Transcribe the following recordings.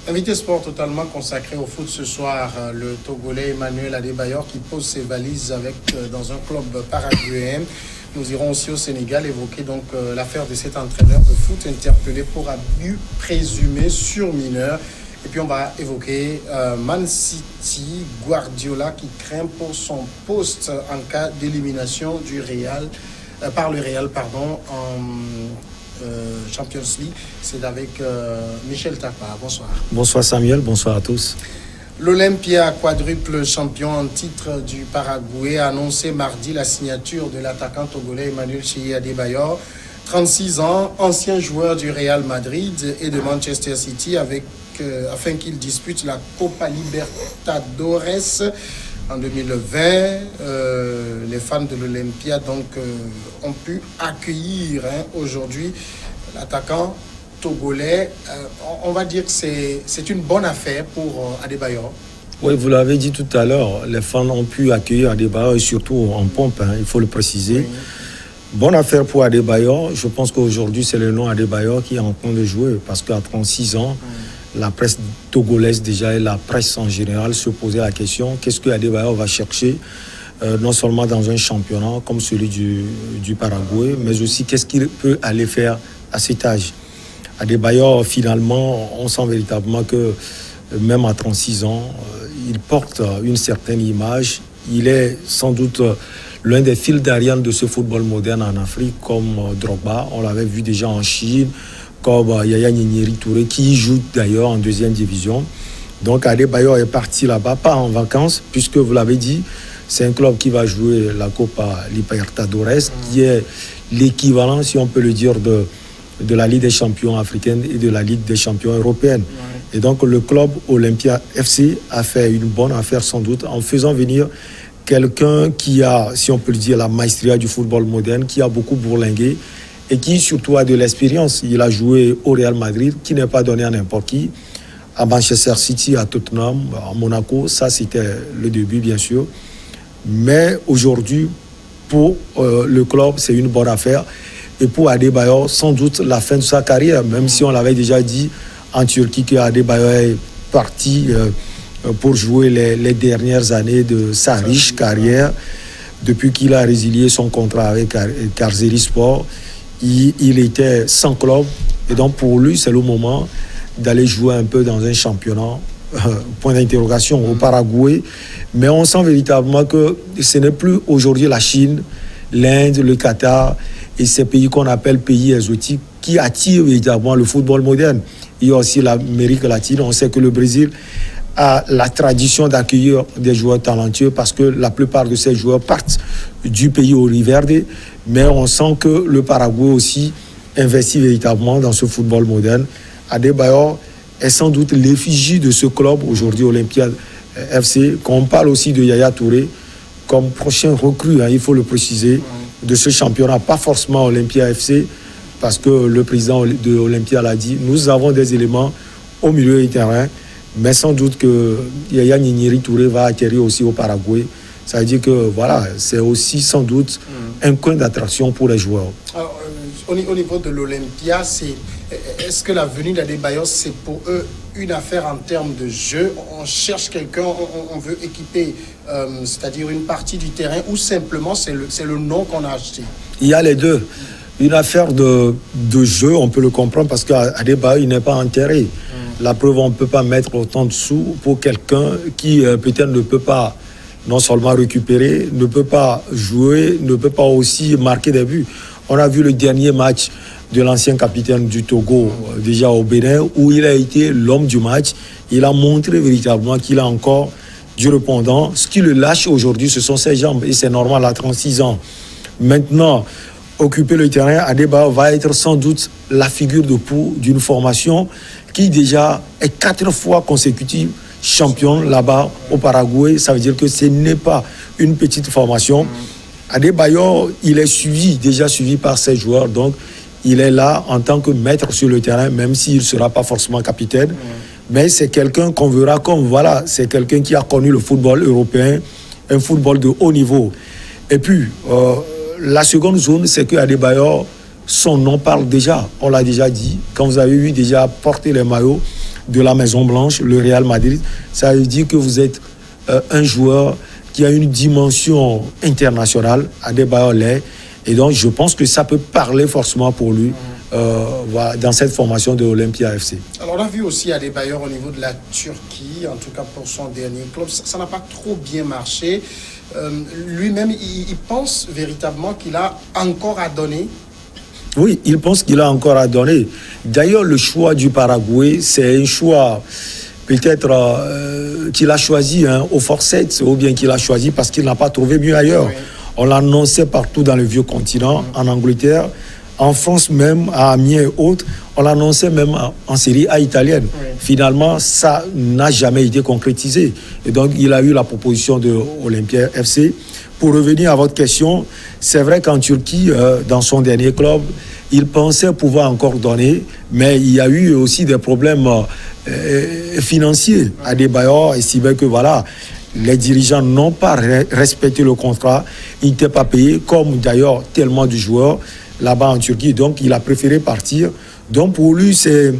Invité sport totalement consacré au foot ce soir, le Togolais Emmanuel Adebayor qui pose ses valises dans un club paraguayen. Nous irons aussi au Sénégal évoquer donc l'affaire de cet entraîneur de foot interpellé pour abus présumé sur mineur. Et puis on va évoquer Man City, Guardiola qui craint pour son poste en cas d'élimination du Real, par le Real en Champions League. C'est avec Michel Tapa. Bonsoir. Bonsoir Samuel, bonsoir à tous. L'Olympia, quadruple champion en titre du Paraguay, a annoncé mardi la signature de l'attaquant togolais Emmanuel Adebayor, 36 ans, ancien joueur du Real Madrid et de Manchester City, afin qu'il dispute la Copa Libertadores en 2020. Les fans de l'Olympia ont pu accueillir aujourd'hui l'attaquant togolais. On va dire que c'est une bonne affaire pour Adebayor. Oui, vous l'avez dit tout à l'heure, les fans ont pu accueillir Adebayor et surtout en pompe, il faut le préciser. Oui. Bonne affaire pour Adebayor. Je pense qu'aujourd'hui, c'est le nom Adebayor qui est en train de jouer parce qu'à 36 ans, la presse togolaise déjà et la presse en général se posait la question qu'est-ce que Adebayor va chercher non seulement dans un championnat comme celui du Paraguay, mais aussi qu'est-ce qu'il peut aller faire à cet âge. Adebayor, finalement, on sent véritablement que même à 36 ans, il porte une certaine image. Il est sans doute l'un des fils d'Ariane de ce football moderne en Afrique, comme Drogba. On l'avait vu déjà en Chine, comme Yaya Nyeri Touré, qui joue d'ailleurs en deuxième division. Donc Adebayor est parti là-bas, pas en vacances, puisque vous l'avez dit, c'est un club qui va jouer la Copa Libertadores, qui est l'équivalent, si on peut le dire, de la Ligue des champions africaine et de la Ligue des champions européenne. Ouais. Et donc le club Olympia FC a fait une bonne affaire sans doute en faisant venir quelqu'un qui a, si on peut le dire, la maestria du football moderne, qui a beaucoup bourlingué et qui surtout a de l'expérience. Il a joué au Real Madrid, qui n'est pas donné à n'importe qui, à Manchester City, à Tottenham, à Monaco. Ça, c'était le début, bien sûr. Mais aujourd'hui, pour le club, c'est une bonne affaire. Et pour Adebayor, sans doute la fin de sa carrière, même si on l'avait déjà dit en Turquie qu'Adebayor est parti pour jouer les dernières années de sa riche carrière. Depuis qu'il a résilié son contrat avec Kayserispor, il était sans club. Et donc pour lui, c'est le moment d'aller jouer un peu dans un championnat, point d'interrogation, au Paraguay. Mais on sent véritablement que ce n'est plus aujourd'hui la Chine, l'Inde, le Qatar et ces pays qu'on appelle pays exotiques qui attirent évidemment le football moderne. Il y a aussi l'Amérique latine. On sait que le Brésil a la tradition d'accueillir des joueurs talentueux parce que la plupart de ces joueurs partent du pays Oliverde. Mais on sent que le Paraguay aussi investit véritablement dans ce football moderne. Adebayor est sans doute l'effigie de ce club aujourd'hui Olympia FC. Quand on parle aussi de Yaya Touré comme prochain recrue, il faut le préciser, de ce championnat, pas forcément Olympia FC, parce que le président de Olympia l'a dit, nous avons des éléments au milieu du terrain, mais sans doute que Yaya Nyeri Touré va atterrir aussi au Paraguay. Ça veut dire que voilà, c'est aussi sans doute un coin d'attraction pour les joueurs. Alors, au niveau de l'Olympia, est-ce que la venue d'Adebayor, c'est pour eux une affaire en termes de jeu? On cherche quelqu'un, on veut équiper, c'est-à-dire une partie du terrain, ou simplement c'est le nom qu'on a acheté? Il y a les deux. Une affaire de jeu, on peut le comprendre, parce qu'Adebayor, il n'est pas enterré. La preuve, on ne peut pas mettre autant de sous pour quelqu'un qui peut-être ne peut pas non seulement récupérer, ne peut pas jouer, ne peut pas aussi marquer des buts. On a vu le dernier match de l'ancien capitaine du Togo, déjà au Bénin, où il a été l'homme du match. Il a montré véritablement qu'il a encore du répondant. Ce qui le lâche aujourd'hui, ce sont ses jambes. Et c'est normal à 36 ans. Maintenant, occuper le terrain, Adebayor va être sans doute la figure de proue d'une formation qui déjà est 4 fois consécutive champion là-bas au Paraguay. Ça veut dire que ce n'est pas une petite formation. Adebayor, il est déjà suivi par ses joueurs. Donc, il est là en tant que maître sur le terrain, même s'il ne sera pas forcément capitaine. Mais c'est quelqu'un qu'on verra comme, voilà, c'est quelqu'un qui a connu le football européen, un football de haut niveau. Et puis, la seconde zone, c'est que Adebayor, son nom parle déjà. On l'a déjà dit. Quand vous avez vu déjà porter les maillots de la Maison-Blanche, le Real Madrid. Ça veut dire que vous êtes un joueur qui a une dimension internationale, Adebayor l'est. Et donc, je pense que ça peut parler forcément pour lui dans cette formation de Olympia FC. Alors, on a vu aussi Adebayor au niveau de la Turquie, en tout cas pour son dernier club. Ça n'a pas trop bien marché. Lui-même, il pense véritablement qu'il a encore à donner. Oui, il pense qu'il a encore à donner. D'ailleurs, le choix du Paraguay, c'est un choix peut-être qu'il a choisi au forceps, ou bien qu'il a choisi parce qu'il n'a pas trouvé mieux ailleurs. Oui. On l'annonçait partout dans le vieux continent, en Angleterre, en France même, à Amiens et autres. On l'annonçait même en Série A italienne. Oui. Finalement, ça n'a jamais été concrétisé. Et donc, il a eu la proposition de Olympia FC. Pour revenir à votre question, c'est vrai qu'en Turquie, dans son dernier club, il pensait pouvoir encore donner, mais il y a eu aussi des problèmes financiers. Adebayor estimait que voilà, les dirigeants n'ont pas respecté le contrat, ils n'étaient pas payés, comme d'ailleurs tellement de joueurs là-bas en Turquie. Donc, il a préféré partir. Donc, pour lui, c'est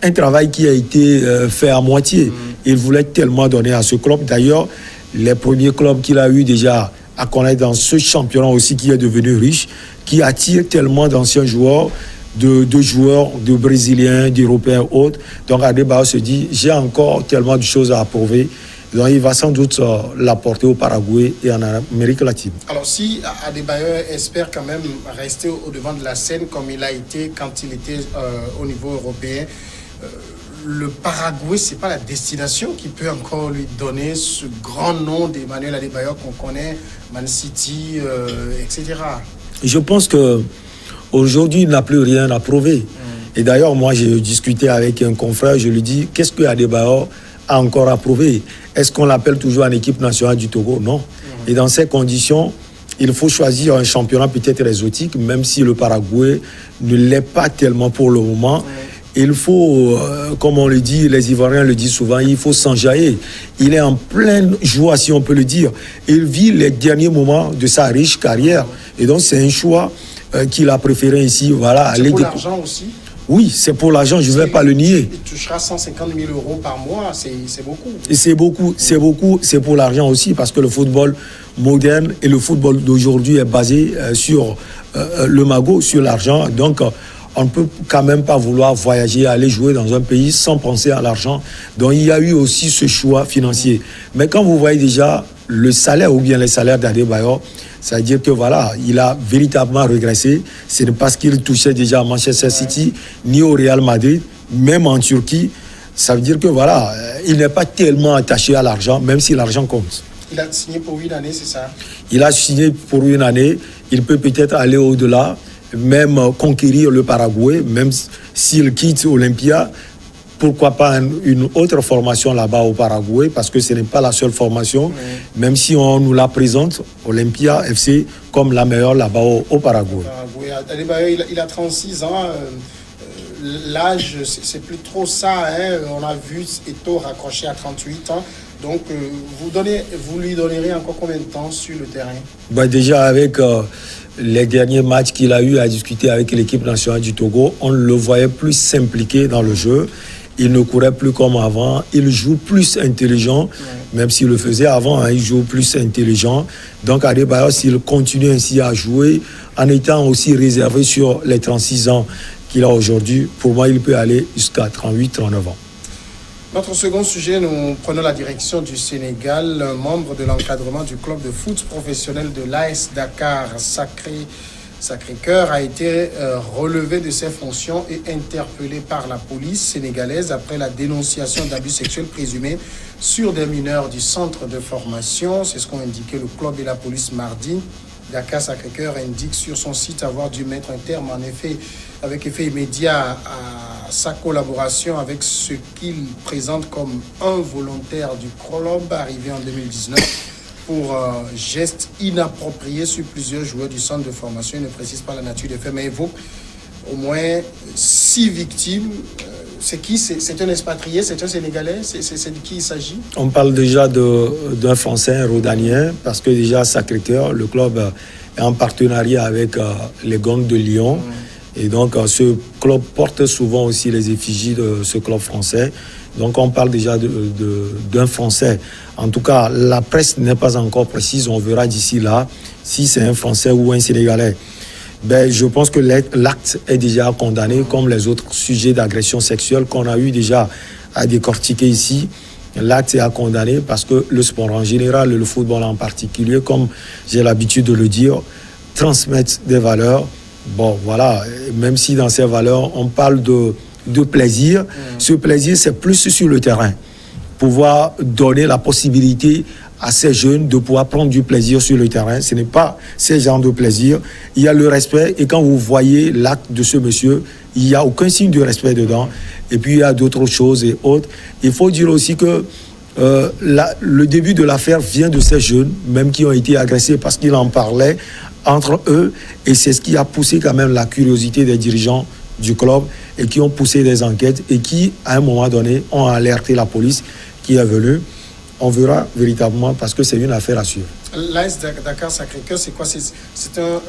un travail qui a été fait à moitié. Il voulait tellement donner à ce club. D'ailleurs, les premiers clubs qu'il a eu déjà à connaître dans ce championnat aussi qui est devenu riche, qui attire tellement d'anciens joueurs, de joueurs, de Brésiliens, d'Européens autres. Donc Adebayor se dit, j'ai encore tellement de choses à approuver. Donc il va sans doute l'apporter au Paraguay et en Amérique latine. Alors si Adebayor espère quand même rester au devant de la scène comme il a été quand il était au niveau européen, le Paraguay, ce n'est pas la destination qui peut encore lui donner ce grand nom d'Emmanuel Adebayor qu'on connaît, Man City, etc. Je pense qu'aujourd'hui, il n'a plus rien à prouver. Et d'ailleurs, moi, j'ai discuté avec un confrère, je lui dis, qu'est-ce que Adebayor a encore à prouver? Est-ce qu'on l'appelle toujours en équipe nationale du Togo? Non. Et dans ces conditions, il faut choisir un championnat peut-être exotique, même si le Paraguay ne l'est pas tellement pour le moment. Il faut, comme on le dit, les Ivoiriens le disent souvent, il faut s'enjailler. Il est en pleine joie, si on peut le dire. Il vit les derniers moments de sa riche carrière. Et donc, c'est un choix qu'il a préféré ici. Voilà, c'est pour l'argent aussi? Oui, c'est pour l'argent, je ne vais pas le nier. Il touchera 150 000 € par mois, c'est beaucoup. Et c'est beaucoup, c'est pour l'argent aussi, parce que le football moderne et le football d'aujourd'hui est basé sur le magot, sur l'argent. Donc, on ne peut quand même pas vouloir voyager, aller jouer dans un pays sans penser à l'argent. Donc, il y a eu aussi ce choix financier. Mais quand vous voyez déjà le salaire ou bien les salaires d'Adebayor, ça veut dire que voilà, il a véritablement régressé. Ce n'est pas ce qu'il touchait déjà à Manchester City, ni au Real Madrid, même en Turquie. Ça veut dire que voilà, il n'est pas tellement attaché à l'argent, même si l'argent compte. Il a signé pour 1 année, c'est ça? Il a signé pour 1 année. Il peut peut-être aller au-delà, même conquérir le Paraguay, même s'il quitte Olympia, pourquoi pas une autre formation là-bas au Paraguay, parce que ce n'est pas la seule formation, même si on nous la présente, Olympia FC, comme la meilleure là-bas au Paraguay. Il a 36 ans, l'âge, c'est plus trop ça, hein. On a vu Eto'o raccroché à 38 ans. Donc, vous lui donnerez encore combien de temps sur le terrain? Déjà, avec les derniers matchs qu'il a eu à discuter avec l'équipe nationale du Togo, on le voyait plus s'impliquer dans le jeu. Il ne courait plus comme avant. Il joue plus intelligent, même s'il le faisait avant, hein, il joue plus intelligent. Donc, Adebayor, s'il continue ainsi à jouer, en étant aussi réservé sur les 36 ans qu'il a aujourd'hui, pour moi, il peut aller jusqu'à 38-39 ans. Notre second sujet, nous prenons la direction du Sénégal. Un membre de l'encadrement du club de foot professionnel de l'AS Dakar Sacré-Cœur a été relevé de ses fonctions et interpellé par la police sénégalaise après la dénonciation d'abus sexuels présumés sur des mineurs du centre de formation. C'est ce qu'ont indiqué le club et la police mardi. Dakar Sacré-Cœur indique sur son site avoir dû mettre un terme avec effet immédiat à sa collaboration avec ce qu'il présente comme un volontaire du club arrivé en 2019 pour gestes inappropriés sur plusieurs joueurs du centre de formation. Il ne précise pas la nature des faits, mais évoque au moins 6 victimes. C'est qui? C'est un expatrié, c'est un Sénégalais? C'est de qui il s'agit? On parle déjà d'un Français, un Rhodanien, parce que déjà Sacré-Cœur, le club est en partenariat avec les Gonds de Lyon. Et donc, ce club porte souvent aussi les effigies de ce club français. Donc, on parle déjà d'un Français. En tout cas, la presse n'est pas encore précise. On verra d'ici là si c'est un Français ou un Sénégalais. Ben, je pense que l'acte est déjà condamné, comme les autres sujets d'agression sexuelle qu'on a eu déjà à décortiquer ici. L'acte est à condamner parce que le sport en général, le football en particulier, comme j'ai l'habitude de le dire, transmettent des valeurs. Bon, voilà, même si dans ces valeurs, on parle de plaisir, ce plaisir, c'est plus sur le terrain. Pouvoir donner la possibilité à ces jeunes de pouvoir prendre du plaisir sur le terrain. Ce n'est pas ces genres de plaisir. Il y a le respect, et quand vous voyez l'acte de ce monsieur, il n'y a aucun signe de respect dedans. Et puis, il y a d'autres choses et autres. Il faut dire aussi que le début de l'affaire vient de ces jeunes, même qui ont été agressés parce qu'ils en parlaient entre eux, et c'est ce qui a poussé quand même la curiosité des dirigeants du club et qui ont poussé des enquêtes et qui, à un moment donné, ont alerté la police qui est venue. On verra véritablement parce que c'est une affaire à suivre. L'AS Dakar Sacré-Cœur, c'est quoi? C'est un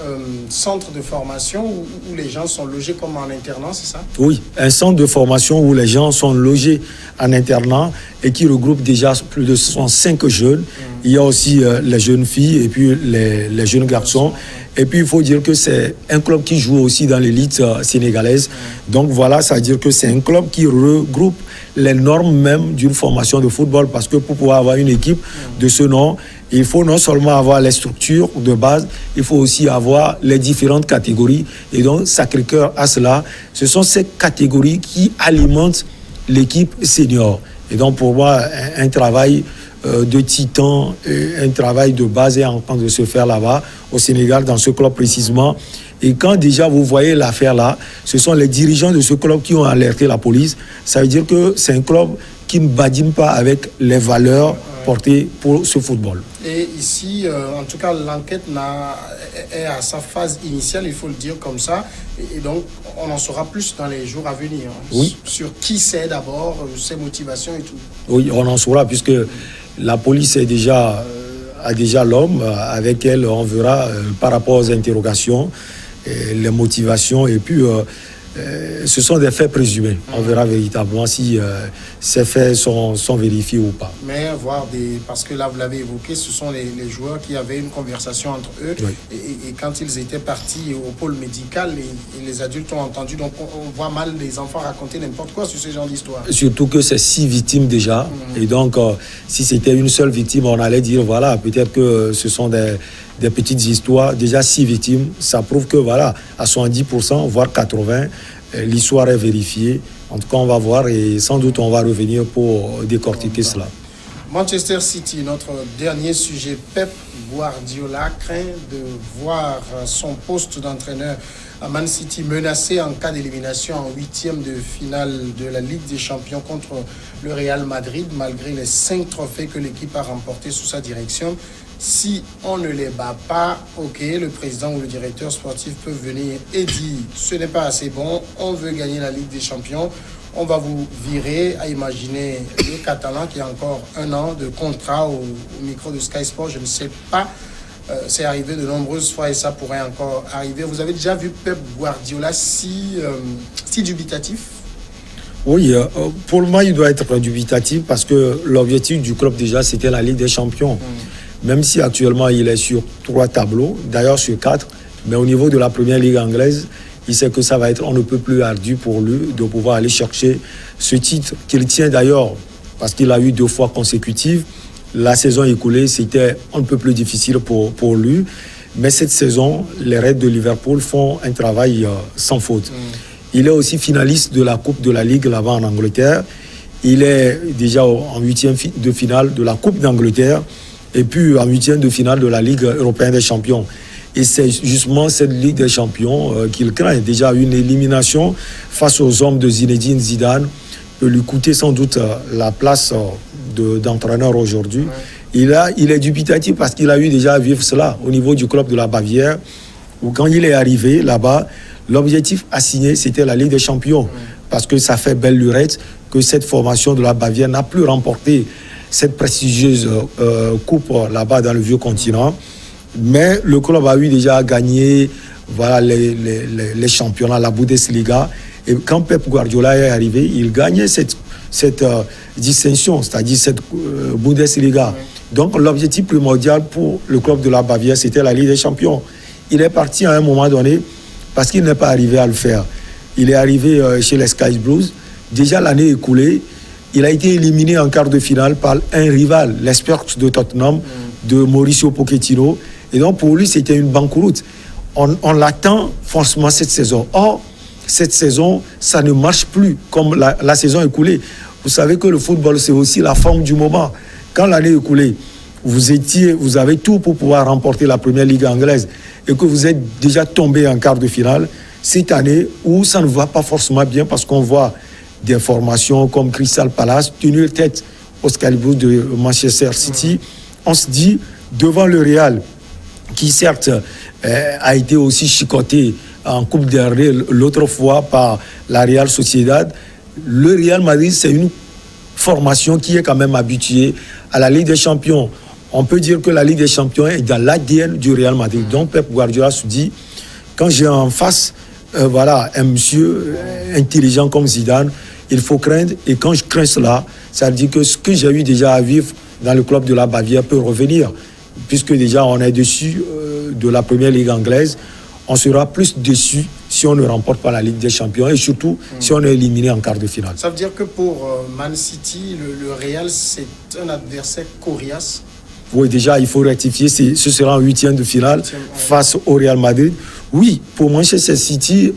centre de formation où les gens sont logés comme en internat, c'est ça? Oui, un centre de formation où les gens sont logés en internat et qui regroupe déjà plus de 105 jeunes. Il y a aussi les jeunes filles et puis les jeunes garçons. Et puis, il faut dire que c'est un club qui joue aussi dans l'élite sénégalaise. Donc, voilà, ça veut dire que c'est un club qui regroupe les normes même d'une formation de football. Parce que pour pouvoir avoir une équipe de ce nom, il faut non seulement avoir les structures de base, il faut aussi avoir les différentes catégories. Et donc, Sacré-Cœur a cela. Ce sont ces catégories qui alimentent l'équipe senior. Et donc, pour moi, un travail de titan, un travail de base est en train de se faire là-bas, au Sénégal, dans ce club précisément. Et quand déjà vous voyez l'affaire là, ce sont les dirigeants de ce club qui ont alerté la police. Ça veut dire que c'est un club qui ne badine pas avec les valeurs portées pour ce football. Et ici, en tout cas, l'enquête est à sa phase initiale, il faut le dire comme ça. Et donc, on en saura plus dans les jours à venir. Oui. Sur qui c'est d'abord, ses motivations et tout. Oui, on en saura puisque la police a déjà l'homme. Avec elle, on verra par rapport aux interrogations, les motivations. Et puis, ce sont des faits présumés. On verra véritablement si ces faits sont vérifiés ou pas. Mais parce que là, vous l'avez évoqué, ce sont les joueurs qui avaient une conversation entre eux. Oui. Et quand ils étaient partis au pôle médical, et les adultes ont entendu. Donc, on voit mal les enfants raconter n'importe quoi sur ce genre d'histoire. Surtout que c'est 6 victimes déjà. Et donc, si c'était une seule victime, on allait dire, voilà, peut-être que ce sont des petites histoires. Déjà 6 victimes, ça prouve que, voilà, à 70%, voire 80%, l'histoire est vérifiée. En tout cas, on va voir et sans doute on va revenir pour décortiquer cela. Manchester City, notre dernier sujet. Pep Guardiola craint de voir son poste d'entraîneur à Man City menacé en cas d'élimination en 8e de finale de la Ligue des Champions contre le Real Madrid, malgré les 5 trophées que l'équipe a remportés sous sa direction. Si on ne les bat pas, ok, le président ou le directeur sportif peut venir et dire ce n'est pas assez bon, on veut gagner la Ligue des Champions, on va vous virer. À imaginer le Catalan qui a encore 1 an de contrat au micro de Sky Sport, je ne sais pas. C'est arrivé de nombreuses fois et ça pourrait encore arriver. Vous avez déjà vu Pep Guardiola si dubitatif? Oui, pour moi, il doit être dubitatif parce que l'objectif du club déjà, c'était la Ligue des Champions. Même si actuellement il est sur 3 tableaux, d'ailleurs sur 4, mais au niveau de la première ligue anglaise, il sait que ça va être on ne peut plus ardu pour lui de pouvoir aller chercher ce titre qu'il tient d'ailleurs parce qu'il a eu 2 fois consécutives. La saison écoulée, c'était un peu plus difficile pour lui. Mais cette saison, les Reds de Liverpool font un travail sans faute. Il est aussi finaliste de la Coupe de la Ligue là-bas en Angleterre. Il est déjà en 8e de finale de la Coupe d'Angleterre. Et puis en 8e de finale de la Ligue européenne des champions. Et c'est justement cette Ligue des champions qu'il craint. Déjà une élimination face aux hommes de Zinedine Zidane peut lui coûter sans doute la place d'entraîneur aujourd'hui. Ouais. Il est dubitatif parce qu'il a eu déjà à vivre cela au niveau du club de la Bavière, où quand il est arrivé là-bas, l'objectif assigné, c'était la Ligue des champions. Ouais. Parce que ça fait belle lurette que cette formation de la Bavière n'a plus remporté cette prestigieuse coupe là-bas dans le vieux continent. Mais le club a eu déjà gagné voilà, les championnats, la Bundesliga. Et quand Pep Guardiola est arrivé, il gagnait cette distinction, c'est-à-dire cette Bundesliga. Donc l'objectif primordial pour le club de la Bavière, c'était la Ligue des Champions. Il est parti à un moment donné parce qu'il n'est pas arrivé à le faire. Il est arrivé chez les Sky Blues. Déjà l'année écoulée, il a été éliminé en quart de finale par un rival, les Spurs de Tottenham, de Mauricio Pochettino. Et donc pour lui, c'était une banqueroute. On l'attend forcément cette saison. Or, cette saison, ça ne marche plus comme la saison écoulée. Vous savez que le football, c'est aussi la forme du moment. Quand l'année écoulée, vous avez tout pour pouvoir remporter la première ligue anglaise et que vous êtes déjà tombé en quart de finale, cette année où ça ne va pas forcément bien parce qu'on voit des formations comme Crystal Palace tenir tête au Sky Blues de Manchester City, on se dit, devant le Real, qui certes a été aussi chicoté en Coupe d'Arrêt l'autre fois par la Real Sociedad, le Real Madrid, c'est une formation qui est quand même habituée à la Ligue des Champions. On peut dire que la Ligue des Champions est dans l'ADN du Real Madrid. Donc Pep Guardiola se dit, quand j'ai en face un monsieur intelligent comme Zidane, il faut craindre. Et quand je crains cela, ça veut dire que ce que j'ai eu déjà à vivre dans le club de la Bavière peut revenir. Puisque déjà on est dessus de la première ligue anglaise, on sera plus déçu si on ne remporte pas la Ligue des Champions et surtout si on est éliminé en quart de finale. Ça veut dire que pour Man City, le Real, c'est un adversaire coriace? Oui, déjà, il faut rectifier. Ce sera en huitième de finale face au Real Madrid. Oui, pour Manchester City,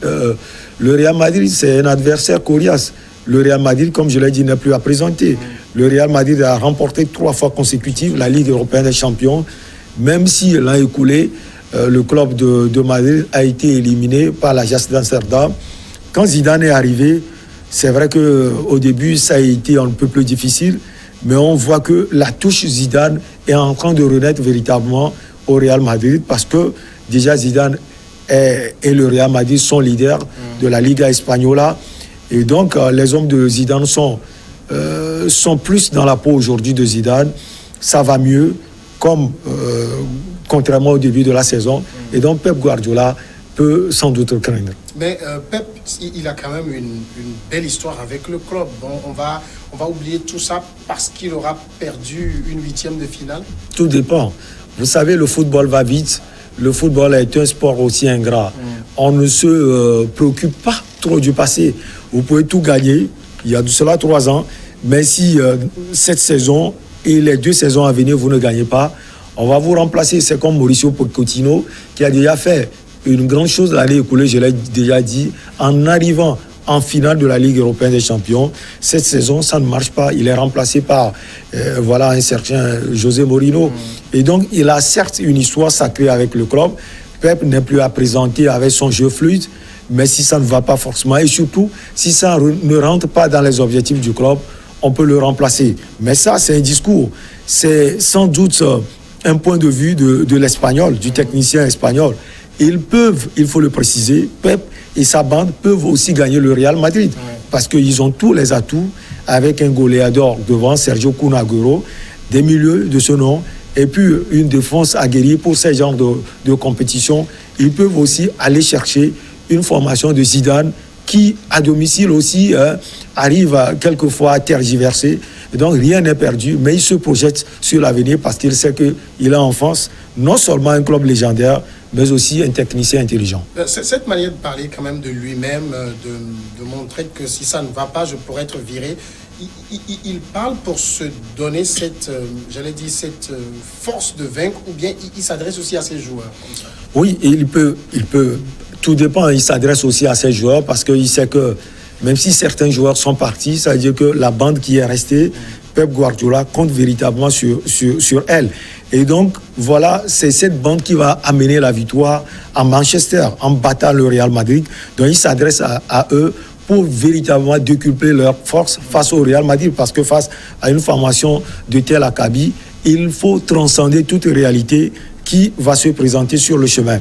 le Real Madrid, c'est un adversaire coriace. Le Real Madrid, comme je l'ai dit, n'est plus à présenter. Le Real Madrid a remporté 3 fois consécutives la Ligue européenne des champions, même si l'an écoulé, le club de Madrid a été éliminé par l'Ajax d'Amsterdam. Quand Zidane est arrivé, c'est vrai qu'au début, ça a été un peu plus difficile, mais on voit que la touche Zidane est en train de renaître véritablement au Real Madrid parce que déjà Zidane et le Real Madrid sont leaders de la Liga Española. Et donc, les hommes de Zidane sont plus dans la peau aujourd'hui de Zidane. Ça va mieux, contrairement au début de la saison. Et donc, Pep Guardiola peut sans doute craindre. Mais Pep, il a quand même une belle histoire avec le club. Bon, on va oublier tout ça parce qu'il aura perdu une huitième de finale. Tout dépend. Vous savez, le football va vite. Le football est un sport aussi ingrat. On ne se préoccupe pas trop du passé. Vous pouvez tout gagner. Il y a de cela 3 ans. Mais si cette saison et les 2 saisons à venir, vous ne gagnez pas, on va vous remplacer. C'est comme Mauricio Pochettino qui a déjà fait une grande chose l'année écoulée, je l'ai déjà dit, en arrivant en finale de la Ligue européenne des champions. Cette saison, ça ne marche pas. Il est remplacé par un certain José Mourinho. Et donc, il a certes une histoire sacrée avec le club. Pep n'est plus à présenter avec son jeu fluide, mais si ça ne va pas forcément, et surtout, si ça ne rentre pas dans les objectifs du club, on peut le remplacer. Mais ça, c'est un discours. C'est sans doute un point de vue de l'Espagnol, du technicien espagnol. Ils peuvent, il faut le préciser, Pep et sa bande peuvent aussi gagner le Real Madrid parce qu'ils ont tous les atouts avec un goléador devant, Sergio Kun Agüero, des milieux de ce nom et puis une défense aguerrie pour ce genre de compétition. Ils peuvent aussi aller chercher une formation de Zidane qui, à domicile aussi, arrive quelquefois à tergiverser. Et donc, rien n'est perdu, mais il se projette sur l'avenir parce qu'il sait qu'il a en France non seulement un club légendaire, mais aussi un technicien intelligent. Cette manière de parler quand même de lui-même, de montrer que si ça ne va pas, je pourrais être viré, il parle pour se donner cette force de vaincre, ou bien il s'adresse aussi à ses joueurs comme ça? Oui, il peut, tout dépend, il s'adresse aussi à ses joueurs parce qu'il sait que même si certains joueurs sont partis, ça veut dire que la bande qui est restée, Pep Guardiola compte véritablement sur elle. Et donc, voilà, c'est cette bande qui va amener la victoire à Manchester en battant le Real Madrid. Donc, il s'adresse à eux pour véritablement décupler leur force face au Real Madrid. Parce que face à une formation de tel acabit, il faut transcender toute réalité qui va se présenter sur le chemin.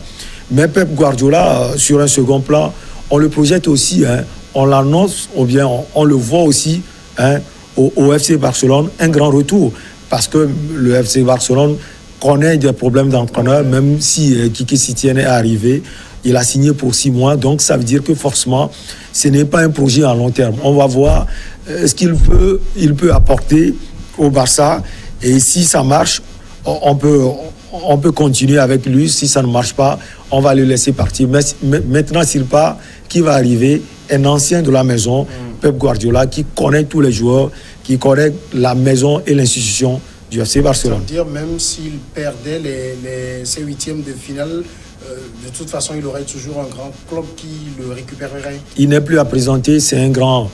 Mais Pep Guardiola, sur un second plan, on le projette aussi, on l'annonce, ou bien on le voit aussi au FC Barcelone, un grand retour. Parce que le FC Barcelone connaît des problèmes d'entraîneur, même si Quique Setién est arrivé. Il a signé pour 6 mois, donc ça veut dire que forcément, ce n'est pas un projet à long terme. On va voir ce qu'il peut apporter au Barça. Et si ça marche, on peut continuer avec lui. Si ça ne marche pas, on va le laisser partir. Mais maintenant, s'il part, qui va arriver? Un ancien de la maison, Pep Guardiola, qui connaît tous les joueurs, qui connaît la maison et l'institution du FC Barcelone. Ça veut dire même s'il perdait ses huitièmes de finale, de toute façon, il aurait toujours un grand club qui le récupérerait. Il n'est plus à présenter, c'est un grand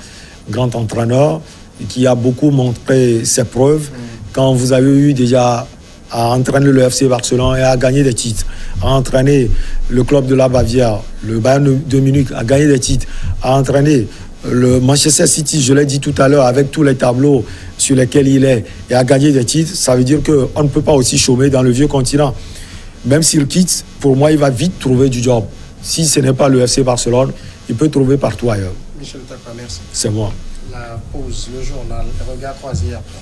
entraîneur qui a beaucoup montré ses preuves. Quand vous avez eu déjà à entraîner le FC Barcelone et à gagner des titres, à entraîner le club de la Bavière, le Bayern de Munich, à gagner des titres, à entraîner le Manchester City, je l'ai dit tout à l'heure, avec tous les tableaux sur lesquels il est, et à gagner des titres, ça veut dire qu'on ne peut pas aussi chômer dans le vieux continent. Même s'il quitte, pour moi, il va vite trouver du job. Si ce n'est pas le FC Barcelone, il peut trouver partout ailleurs. Michel Takpa, merci. C'est moi. La pause, le journal, les regards croisés après.